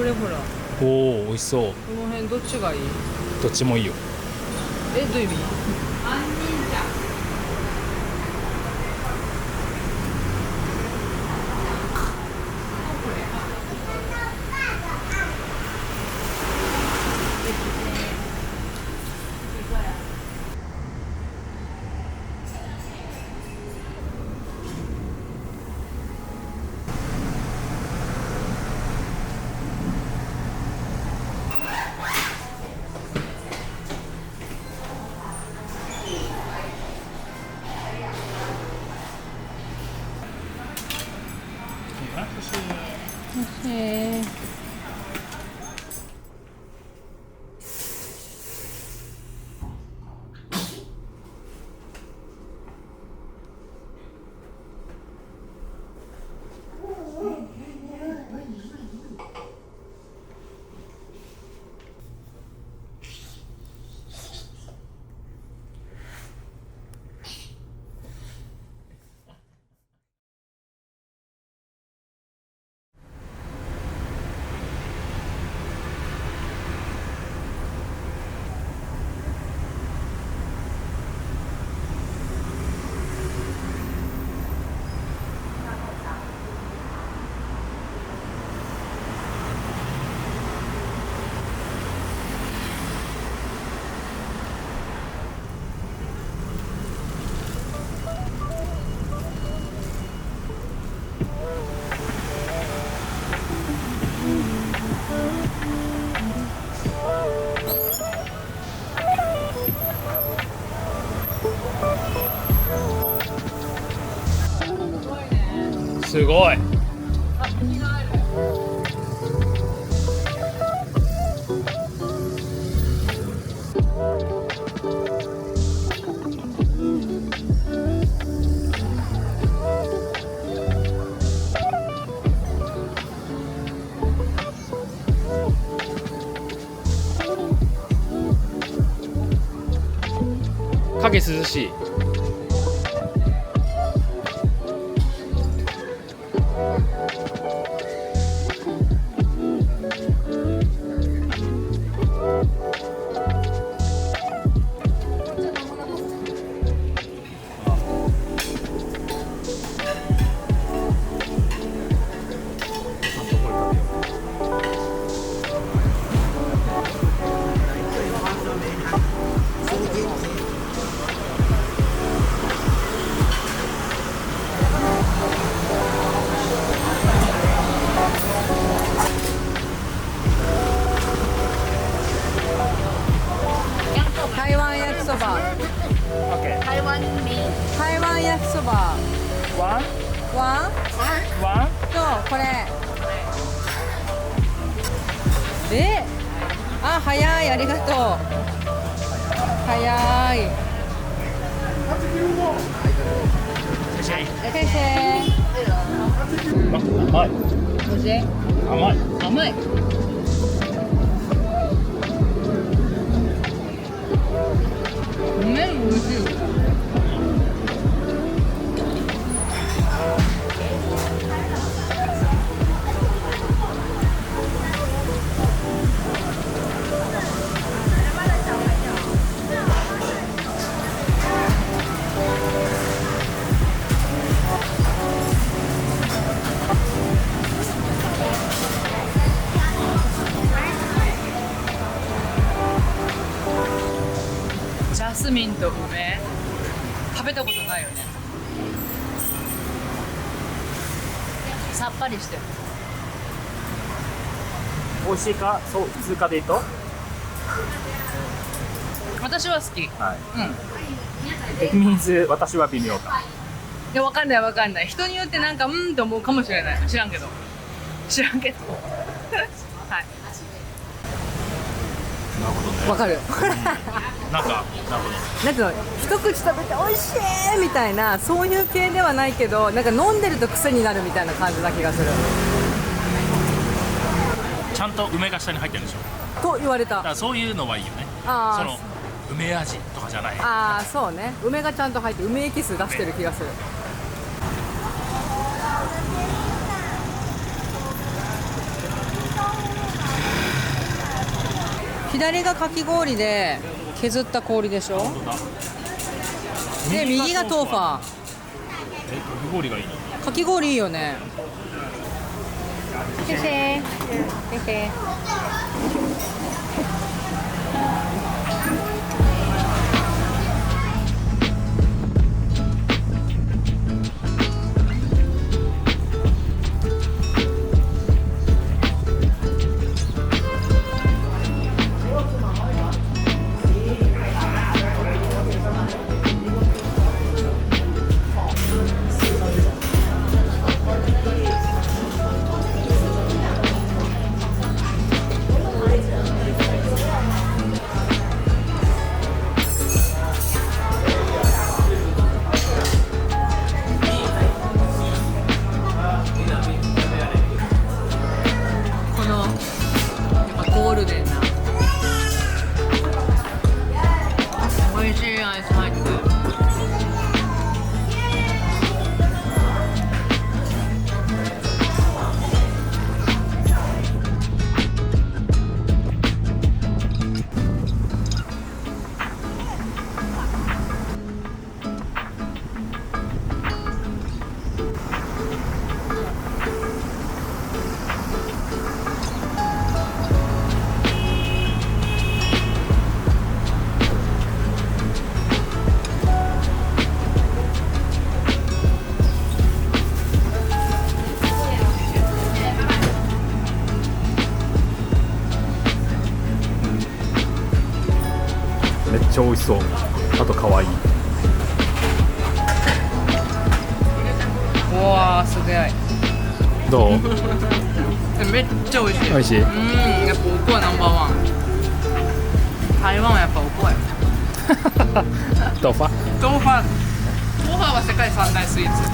れほら、おお、美味しそう。この辺どっちがいい？どっちもいいよ。え、どういう意味？へえ。すごい。影涼しい。台湾焼きそば。台湾焼きそば。ワンワンワン。とこれ。あ、早い、ありがとう。早い。いらっしゃい。甘い。おいしい？甘い。甘い。麺おいしい。ジャスミンと梅、食べたことないよね。さっぱりしてる。美味しいか、そう普通かでいいと。私は好き。はい。うん。It means 私は微妙か。いや、わかんないわかんない。人によってなんかと思うかもしれない。知らんけど。はい。なるほどね。わかる。なんか、なるほど。なんか一口食べて美味しいみたいな、そういう系ではないけど、なんか飲んでると癖になるみたいな感じな気がする。ちゃんと梅が下に入ってるんでしょ。と言われた。だからそういうのはいいよね。あーその梅味とかじゃない。ああ、そうね。梅がちゃんと入って梅エキス出してる気がする。左がかき氷で削った氷でしょ。本当だ。で右がトーファー。かき氷がいいの。かき氷いいよね。へへへへ。このやっぱゴールデンな美味しいアイス入ってる。めっちゃ美味しそう。あと可愛い。うわーすごい。どう？めっちゃ美味しい。美味しい。やっぱおこわナンバーワン。台湾はやっぱおこわよ。トーファ？トーファは世界三大スイーツ。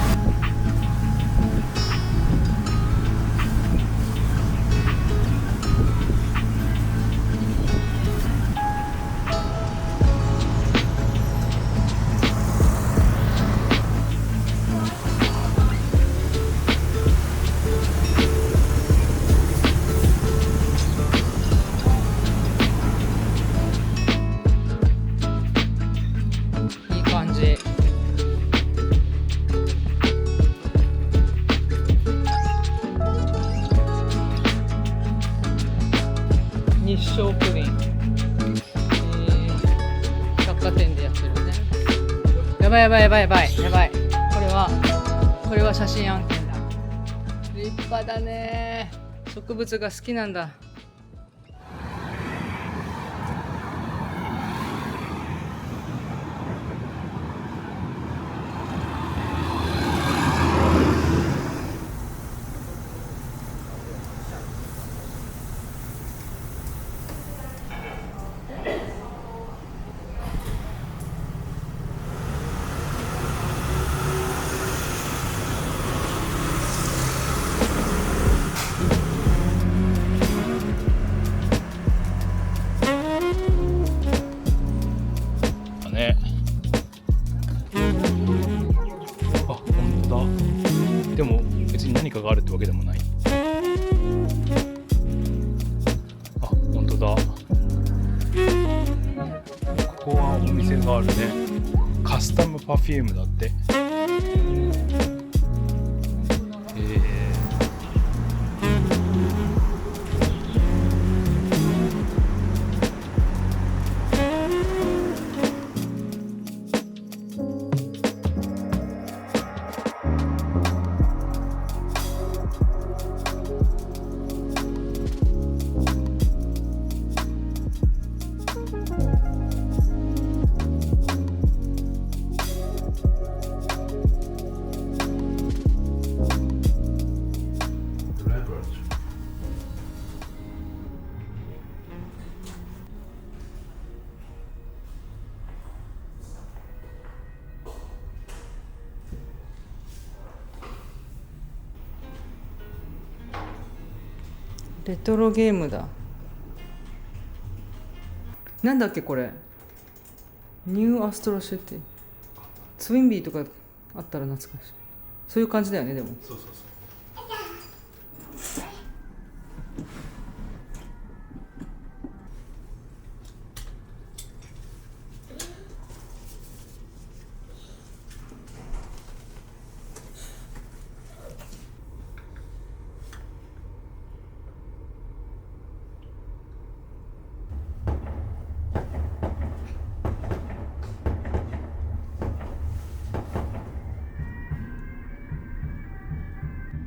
いい感じ。日照プリン、百貨店でやってるね。やばいやばいやばいやばいやばい。これは写真案件だ。立派だね。植物が好きなんだ。ね。あ、本当だ。でも別に何かがあるってわけでもない。あ、本当だ。ここはお店があるね。カスタムパフュームだって。レトロゲームだ。なんだっけこれ。ニューアストロシティ。ツインビーとかあったら懐かしい。そういう感じだよね。でもそうそうそう。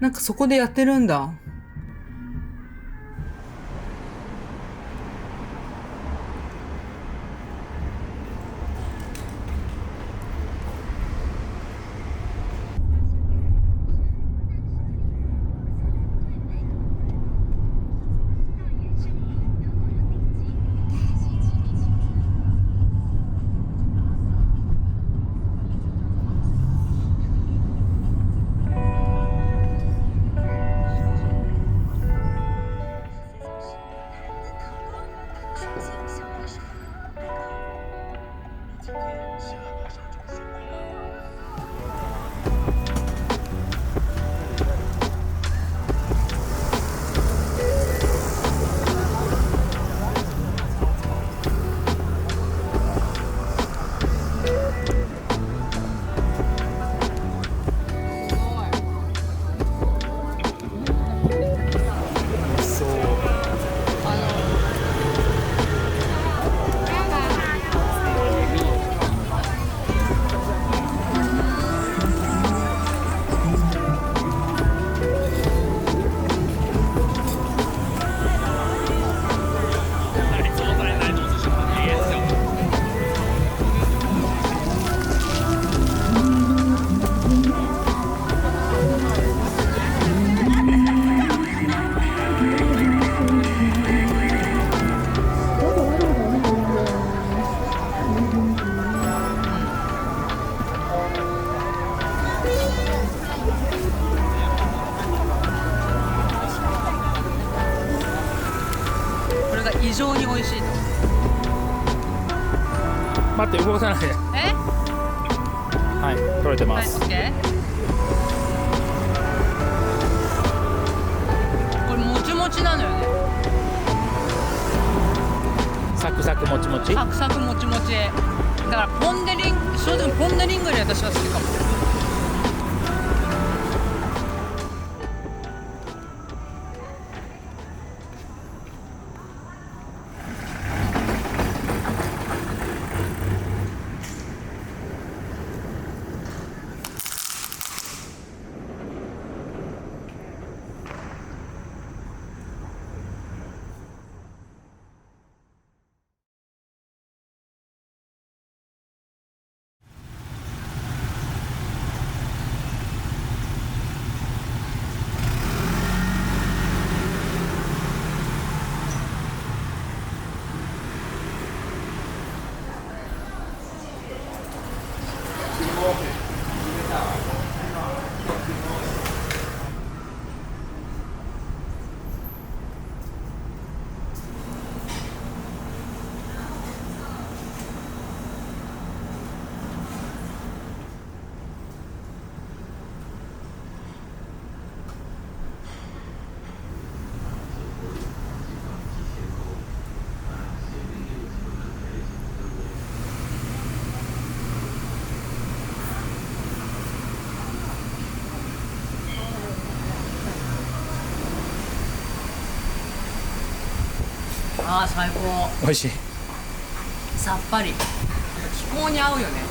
なんかそこでやってるんだ。そう。これが異常に美味しいと。待って動かさないで。え？はい、取れてまはい、オす。ッケー。これもちもちなのよね。サクサクもちもち。サクサクもちもち。だからポン・デ・リング、正直ポン・デ・リングより私は好きかも。ああ、最高。美味しい。さっぱり。気候に合うよね。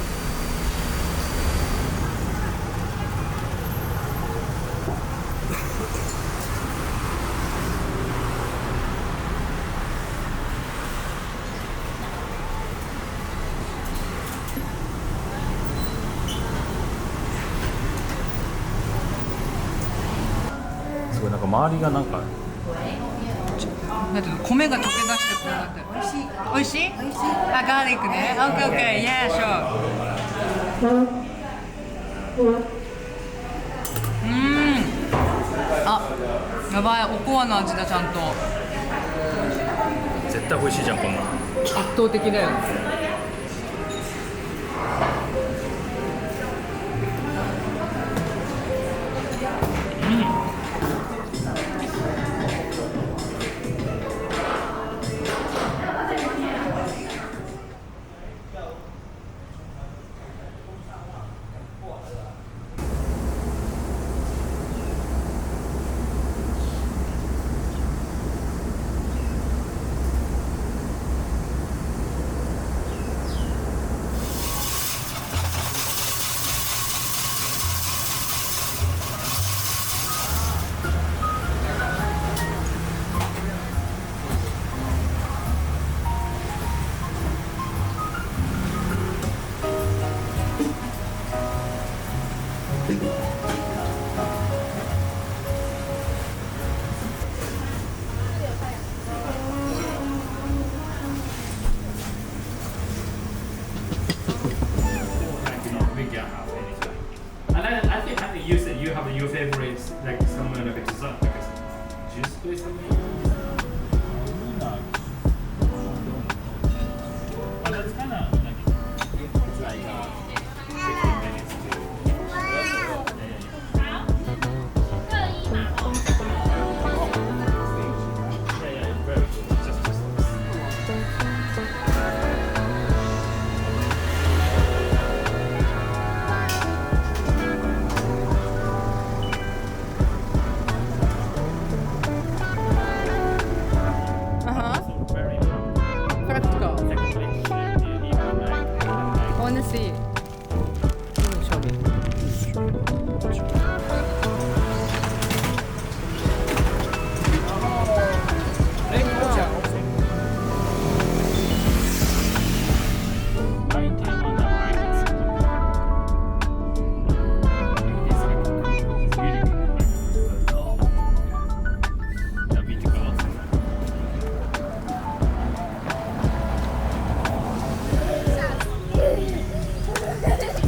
すごいなんか周りがなんかだって米が溶け出してこうなってる。美味しい？美味しい？あ、ガーリックね。オッケーオッケー。Yeah, sure。あ、やばい。おこわの味だちゃんと。絶対美味しいじゃんこんなの。圧倒的だよ。I think you said you have your favorite like somewhere like a dessert, like a juice place somewhere. But that's kind of like it's like 15 minutes to. Yeah, very good. Just. Also very Practical. second place. Even like I wanna see. Show me.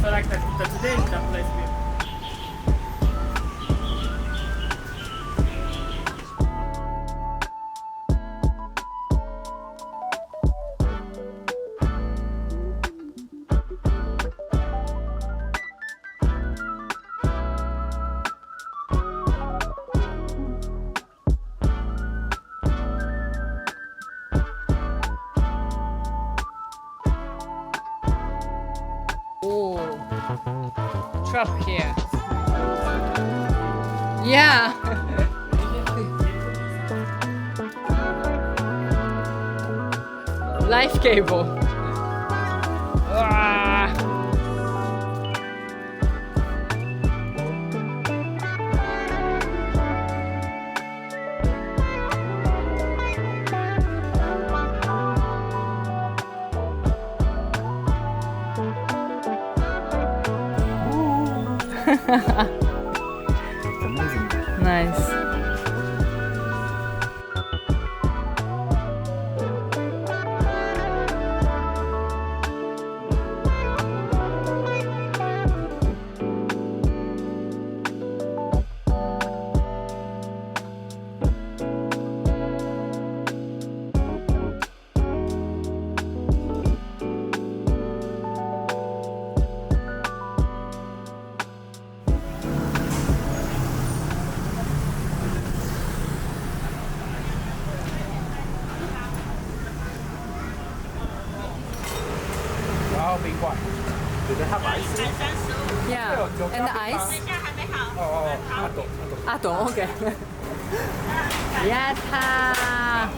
So like today that place Oh, trap here. Yeah. Life cable. Ah. Nice. Wow, big one. Do they have ice? Yeah. And the ice? あと OK やったー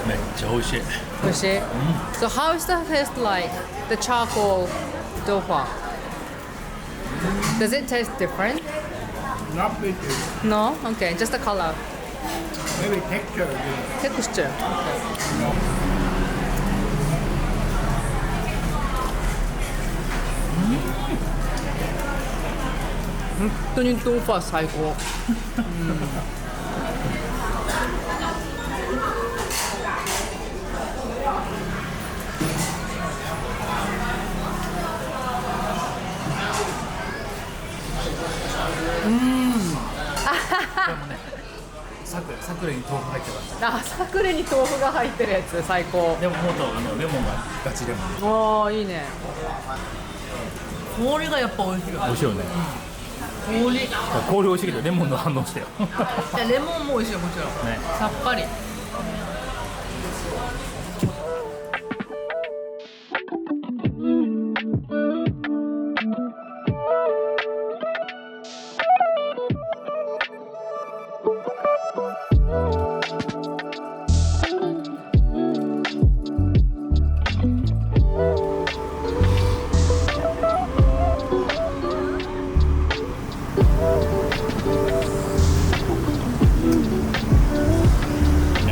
めっちゃ美味しい。美味しい So how is the taste like? The charcoal tofu? Does it taste different? Not bitter, No? Okay, just the color. maybe texture. Texture.本当に豆腐は最高。サクレに豆腐入ってました。あ、サクレに豆腐が入ってるやつ最高。でももっとレモンがガチレモン。ああ、いいね。氷がやっぱ美味しいよ。美味しいよね。氷。氷美味しいけどレモンの反応してよ。レモンも美味しいよ、もちろん。ね。さっぱり。Yeah,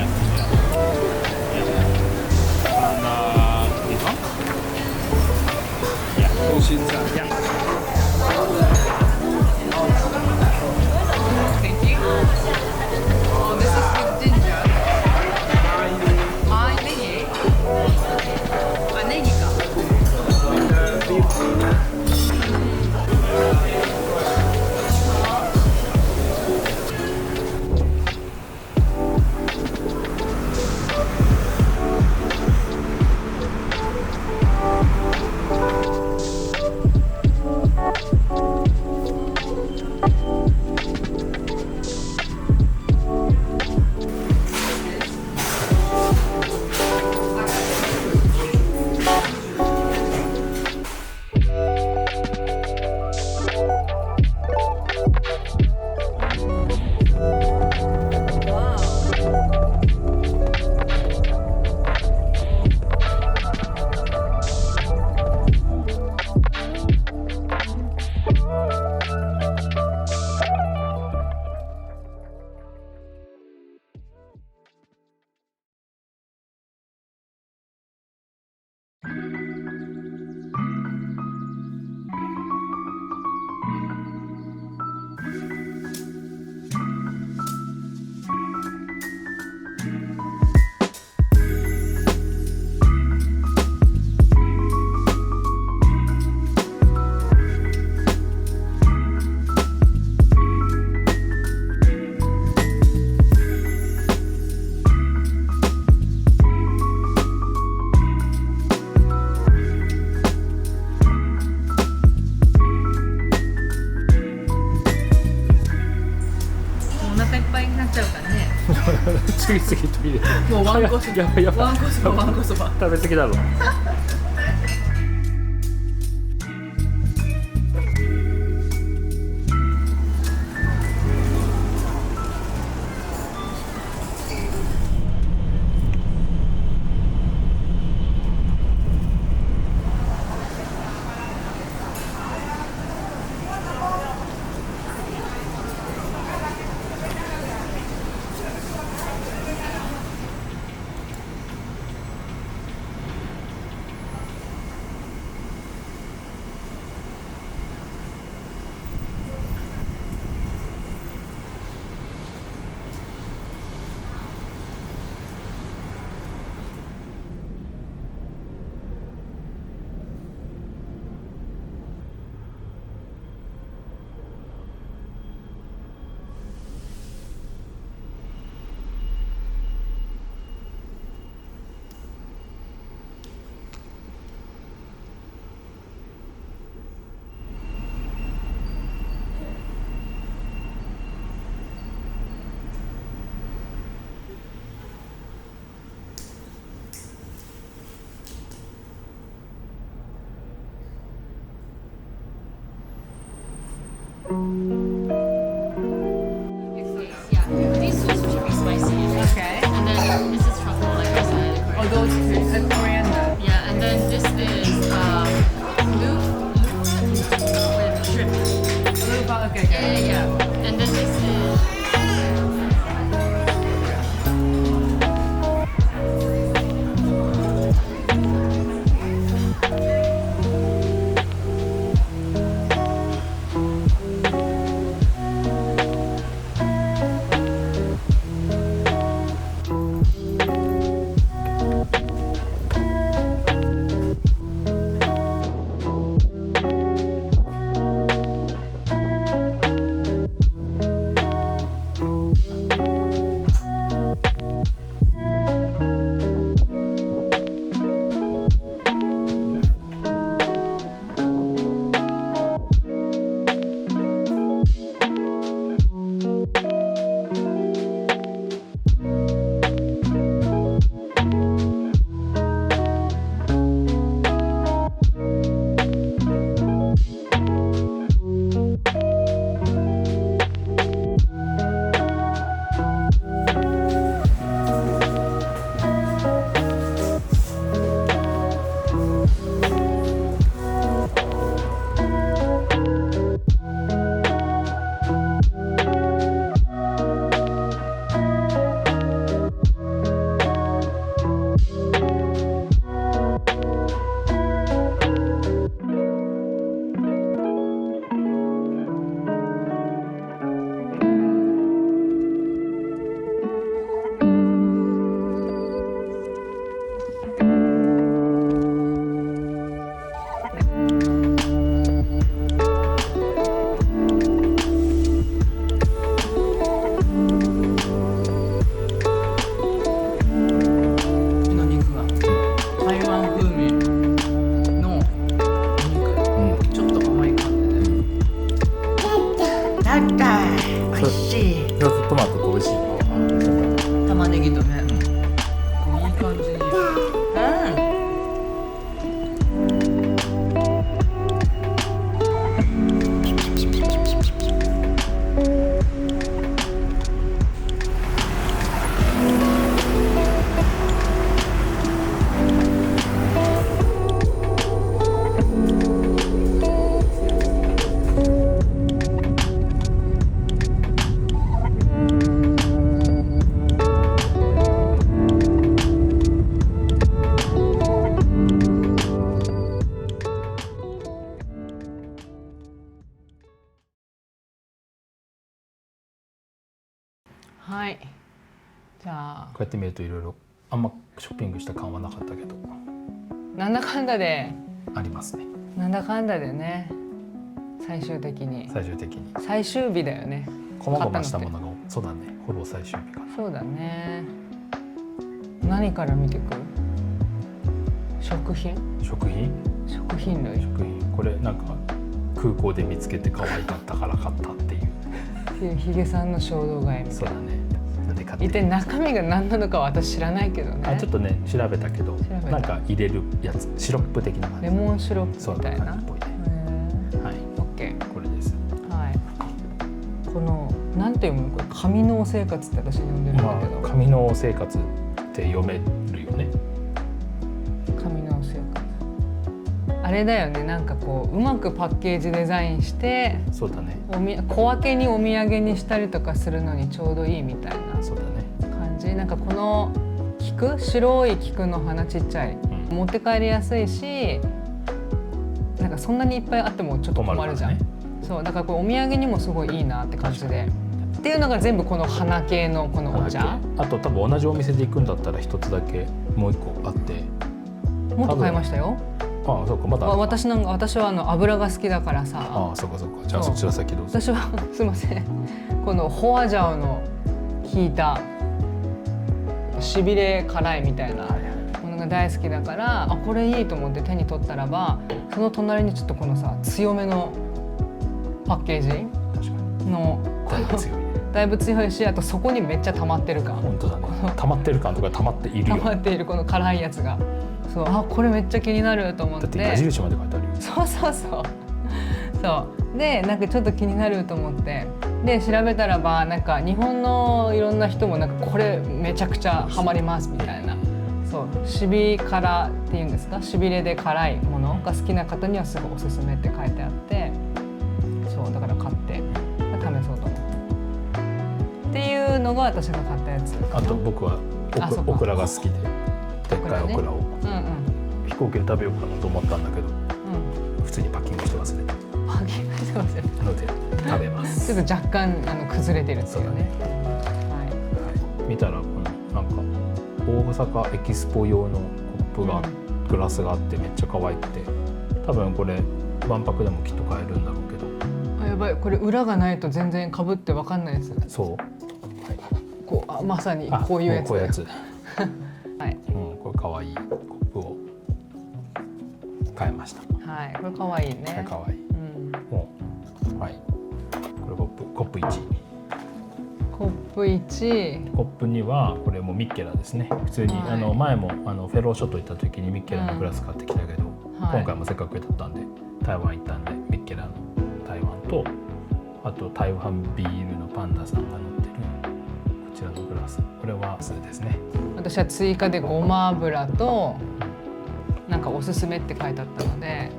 次々と入れてもうわんこそばやばいやばいわんこそばわんこそば食べ過ぎだろYeah, these sauces should be spicy. Okay. And then this is truffle, like I said. Oh, those two and coriander. Yeah, and then this is with shrimp. Okay, okay. Yeah. And then this isトマトと美味しいの玉ねぎとね、こういい感じに。はい。じゃあこうやって見るといろいろあんまショッピングした感はなかったけどなんだかんだでありますね。なんだかんだでね、最終的に最終日だよね。こまごましたものがそうだね、ほぼ最終日かな。そうだね。何から見ていく？食品類。これなんか空港で見つけて可愛かったから買ったっていう。ヒゲさんの衝動買いみたいな。そうだね。で買って一体中身が何なのかは私知らないけどね。あちょっとね調べたけどべたなんか入れるやつシロップ的な感じレモンシロップそうみたいな。感じっぽいねはいオッケー。これですはい。このなんて読むのこれ紙の生活って私呼んでるんだまけど。あ紙の生活って読めるよね紙の生活。あれだよねなんかこううまくパッケージデザインしてそうだね小分けにお土産にしたりとかするのにちょうどいいみたいなそうだね感じ。なんかこの菊白い菊の花ちっちゃい、うん持って帰りやすいしなんかそんなにいっぱいあってもちょっと困るじゃん、困るかそうだからこれお土産にもすごいいいなって感じでっていうのが全部この花系のこのお茶。あと多分同じお店で行くんだったら一つだけもう一個あってもっと買いましたよ。ああそうかまだある私は油が好きだからさああそうかそうかじゃあそそうちら先どうぞ私はすいませんこのホアジャオの効いたしびれ辛いみたいなものが大好きだからこれいいと思って手に取ったらばその隣にちょっとこのさ強めのパッケージ確かにのだいぶ強いねだいぶ強いしあとそこにめっちゃ溜まってる感本当だね溜まってる感とか溜まっている溜よまっているこの辛いやつがそうこれめっちゃ気になると思っだってて矢印まで書いてあるよそうでなんかちょっと気になると思ってで調べたらばなんか日本のいろんな人もなんかこれめちゃくちゃハマりますみたいなそうしび辛っていうんですかしびれで辛いものが好きな方にはすごいおすすめって書いてあってそうだから買って試そうと思ってっていうのが私が買ったやつあと僕はそうかオクラが好きででっかいオクラをうん飛行機で食べようかなと思ったんだけどうん普通にパッキングして忘れたパッキングしてますよので食べますちょっと若干崩れてるっていうねは見たらなんか大阪エキスポ用のコップが、グラスがあってめっちゃ可愛くて多分これ万博でもきっと買えるんだろうけどやばいこれ裏がないと全然被って分かんないやつそうこうまさにこういうやつこういうやつはい、これ可愛いコップを買いましたはい、これ可愛いねこれ可愛いもうはいこれコップ1コップ1コップにはこれもミッケラですね普通に、はい前もフェローショット行った時にミッケラのグラス買ってきたけど、はい今回もせっかくだったんで台湾行ったんでミッケラの台湾とあと台湾ビールのパンダさんが乗ってるこちらのグラスこれはそれですね私は追加でごま油となんかおすすめって書いてあったので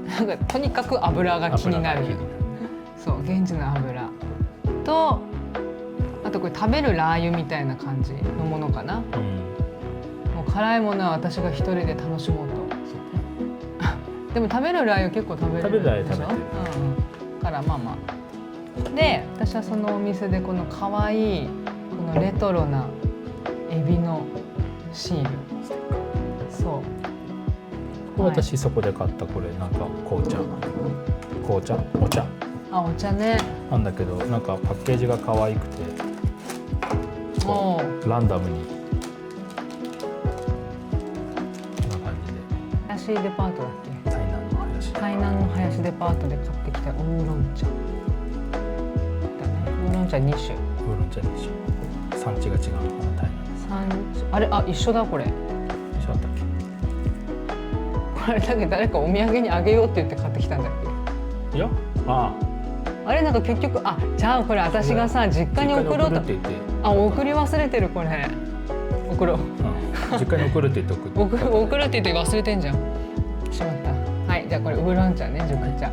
なんかとにかく油が気になる油が気になるそう現地の油とあとこれ食べるラー油みたいな感じのものかなもう辛いものは私が一人で楽しもうとでも食べるラー油結構食べれるでしょ食べるラー油食べてるからまあで私はそのお店でこの可愛いこのレトロなエビのシールそうこれ私そこで買ったこれなんかお茶お茶ねなんだけどなんかパッケージが可愛くておランダムにこんな感じで林デパートだっけ台南の林台南の林デパートで買ってきたウーロン茶だねウーロン茶2種ウーロン茶にしよう産地が違うのかな台南あれ一緒だこれ一緒だったっこれだけ誰かお土産にあげようって言って買ってきたんだっけいやあれなんか結局じゃあこれ私がさ実家に送ろうとって言って送り忘れてるこれ送ろう実家に送るって言って送るって言って忘れてんじゃんしまったはいじゃあこれウーロン茶ね熟茶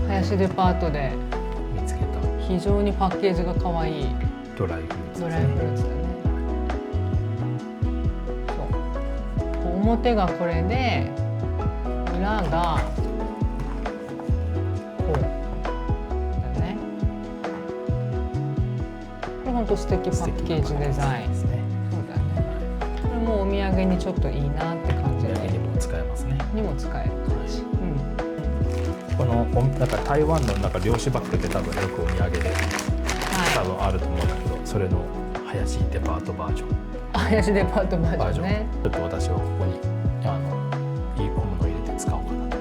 林デパートで見つけた非常にパッケージが可愛いドライフルーツドライフルーツだねそう表がこれで裏がこうだねこれほんと素敵パッケージデザインですねそうだねこれもお土産にちょっといいなって感じでお土産にも使えますねにも使える感じ、このなんか台湾のなんか漁師バッグって多分よくお土産で多分あると思うんだけどそれの林デパートバージョン林デパートバージョンねちょっと私はここにいい小物を入れて使おうかなと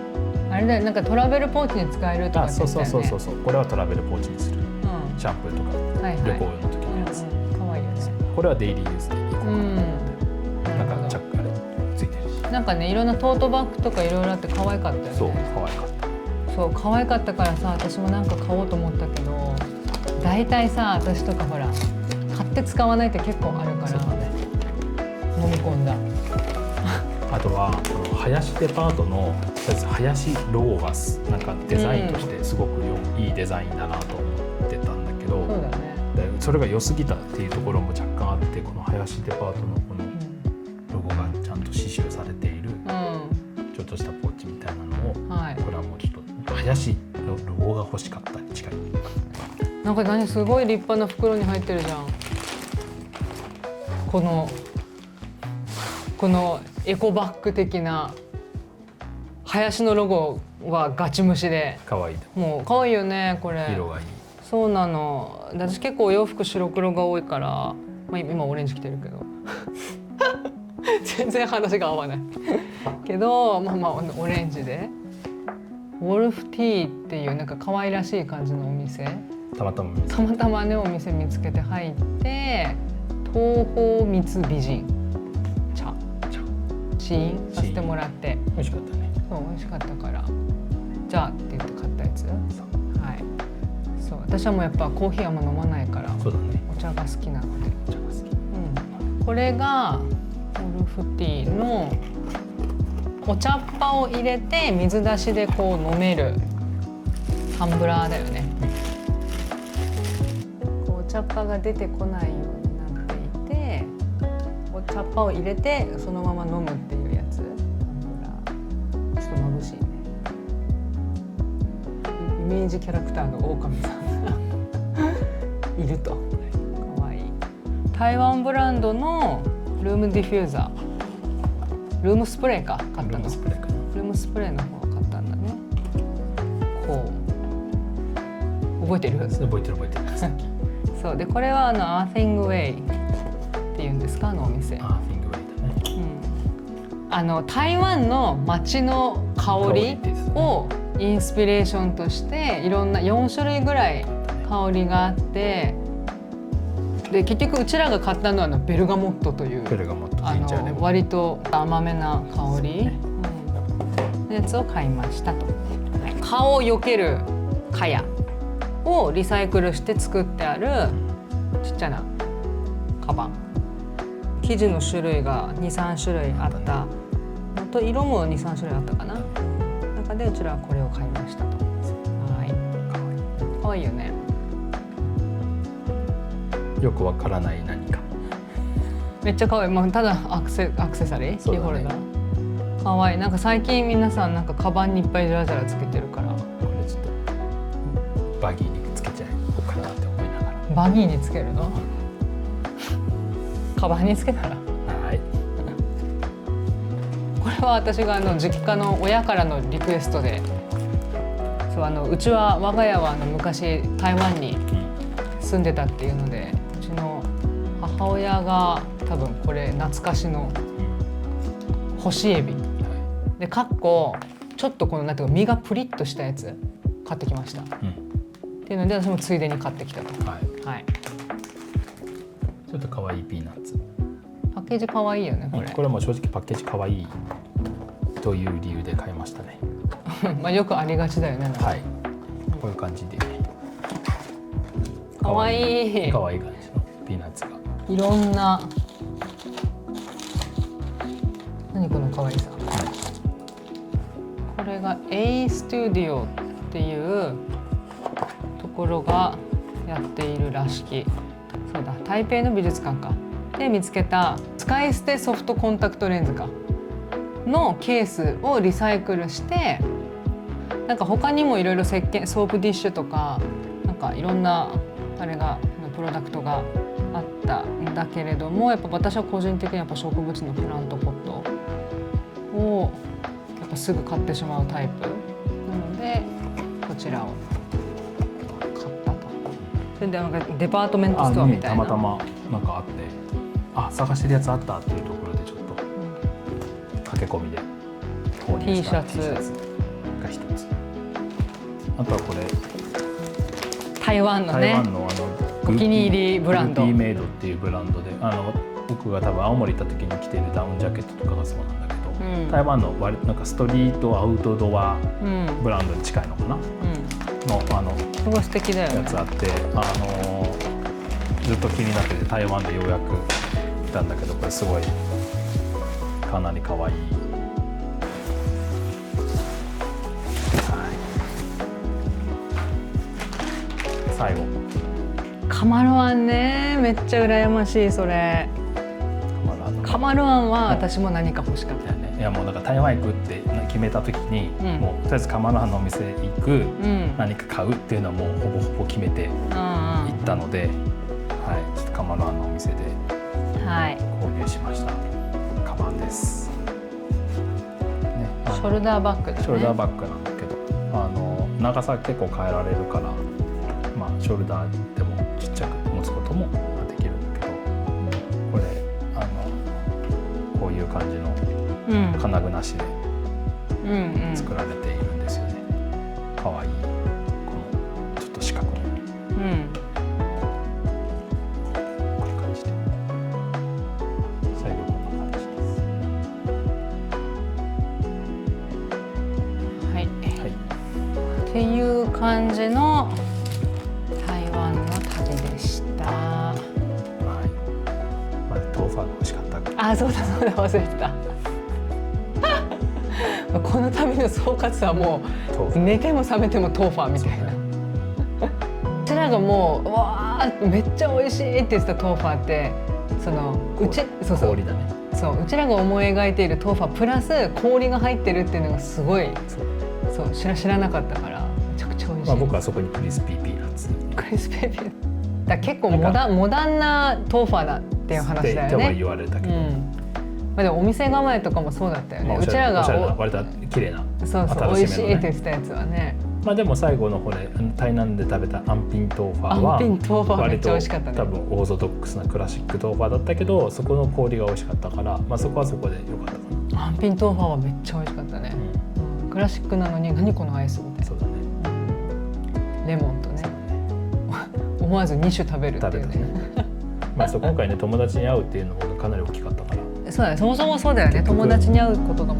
あれだよなんかトラベルポーチに使えるとかって言ってたよねそうこれはトラベルポーチにするうんシャンプーとかはいはい旅行の時にやつ、かわいいよね。これはデイリーユーズでいいかなと思って、なんかチャックあれついてるし、なんかねいろんなトートバッグとかいろいろあって可愛かったよね。そう可愛かった。そう可愛かったからさ、私もなんか買おうと思ったけど、大体さ私とかほら買って使わないって結構あるからそうだね。飲み込んだ。あとはこの林デパートの林ロゴがなんかデザインとしてすごくいいデザインだなと思ってたんだけど、そうだね。でそれが良すぎたっていうところも若干あって、この林デパートのこのロゴがちゃんと刺繍されているちょっとしたポーチみたいなのを、はい。これはもうちょっと林のロゴが欲しかったに近い。なんか何すごい立派な袋に入ってるじゃん。このエコバッグ的な林のロゴはガチムシで、可愛いもう可愛いよねこれ。色がいい。そうなの。私結構お洋服白黒が多いから、まあ、今オレンジ着てるけど全然話が合わないけど、まあオレンジでウォルフティーっていうなんか可愛らしい感じのお店、たまたま見つたまたまねお店見つけて入って、東方三美人茶試飲させてもらって、美味しかったね。そう美味しかったからじゃあって言って買ったやつ。はい。そう私はもうやっぱコーヒーあんま飲まないからそうだね。お茶が好きなので、お茶が好き。これがウルフティーのお茶っ葉を入れて水出しでこう飲めるタンブラーだよね。こうお茶っ葉が出てこないようになっていて、お茶っ葉を入れてそのまま飲むっていうやつ。タンブラーちょっと眩しいね。イメージキャラクターの狼さんがいると。かわいい。台湾ブランドのルームディフューザー、ルームスプレーか買ったの。ルームスプレーかな。ルームスプレーの方を買ったんだね。こう覚えてる？覚えてる覚えてる。そうでこれはアーフィングウェイっていうんですか、あのお店。アーフィングウェイだね。台湾の街の香りをインスピレーションとしていろんな4種類ぐらい香りがあって、で結局うちらが買ったのはベルガモットというベルガモットジンジャーレモン。割と甘めな香り、のやつを買いましたと。蚊を避ける蚊帳をリサイクルして作ってあるちっちゃなカバン。生地の種類が 2,3 種類あったのと色も 2,3 種類あったかな。中でうちらはこれを買いましたと。はい。かわいいよね。よくわからない何か。めっちゃ可愛い。まあ、ただアクセサリー、キーホルダー。可愛い。なんか最近皆さんなんかカバンにいっぱいジャラジャラつけてるから。これちょっとバギーにつけちゃおうかなって思いながら。バギーにつけるの？カバンにつけたら。はい。これは私が実家の親からのリクエストで、そううちは我が家は昔台湾に住んでたっていうので、うちの母親が多分これ懐かしの干しエビで、かっこちょっとこのなんていうか身がプリッとしたやつ買ってきました、っていうので私もついでに買ってきたと。はい。はい。ちょっと可愛いピーナッツ。パッケージ可愛いよねこれ。これも正直パッケージ可愛いという理由で買いましたね。まあよくありがちだよね。はい。こういう感じで。可愛い。可愛い感じのピーナッツが。いろんな。何この可愛さ。これが A スタジオっていうところがやっているらしき。そうだ、台北の美術館かで見つけた使い捨てソフトコンタクトレンズかのケースをリサイクルして、なんか他にもいろいろ石鹸、ソープディッシュとかなんかいろんなあれがプロダクトがあったんだけれども、やっぱ私は個人的にやっぱ植物のプラントポットをやっぱすぐ買ってしまうタイプなので、こちらを買ったと。それでなんかデパートメントストアみたいな、たまたまなんかあって、あ、探してるやつあったっていうところでちょっと駆け込みで購入した T T シャツが一つ。あとはこれ台湾のね。台湾のお気に入りブランドグルーピーメイドっていうブランドで僕が多分青森行った時に着ているダウンジャケットとかがそうなんだけど、うん台湾のなんかストリートアウトドアうんブランドに近いのかな、うんのすごい素敵だよねやつあってずっと気になってて台湾でようやく来たんだけど、これすごいかなり可愛い。最後カマロアンね、めっちゃ羨ましいそれ。カマロアンは私も何か欲しかった。いやもうなんか台湾行くって決めた時に、うんもうとりあえずカマロハンのお店行く、うん何か買うっていうのはもうほぼほぼ決めて行ったので、はい、ちょっとカマロハンのお店ではい。購入しましたカバンです、ね、ショルダーバッグだね。ショルダーバッグなんだけど長さ結構変えられるから、まあ、ショルダーでもちっちゃく持つこともできるんだけど、これこういう感じのうん金具なしでうんうん。作られているんですよね。かわいいこのちょっと四角のうん。こういう感じで最後こんな感じです。はい。はいっていう感じの台湾の旅でした。はい。まあ豆腐は美味しかった。あ、そうだそうだ、忘れてた。この旅の総括はも豆腐う寝ても覚めてもトーファーみたいな。うちらがもうわーめっちゃ美味しいって言ってたトーファーってそうそう氷だね。そううちらが思い描いているトーファープラス氷が入ってるっていうのがすごいそう知らなかったからめちゃくちゃ美味しい。まあ僕はそこにクリスピーピーナッツクリスペーピーだから結構モダンなトーファーだっていう話だよね。って言われたけど、まあでもお店構えとかもそうだったよね。まあうちらがおしゃれな割と綺麗なそう新美味しいしめのねって言ってたやつはね。まあでも最後のこれ台南で食べたアンピン豆腐はアンピン豆腐はめっちゃ割と美味しかったね多分オーソドックスなクラシック豆腐だったけど、そこの氷が美味しかったから、まあそこはそこで良かったかな。アンピン豆腐はめっちゃ美味しかったね。クラシックなのに何このアイスみたいそうだね。な。レモンとね。思わず2種食べるっていう食べたねね。。まあ今回ね友達に会うっていうのもかなり大きかったから。そうだね。そもそもそうだよね。友達に会うことがも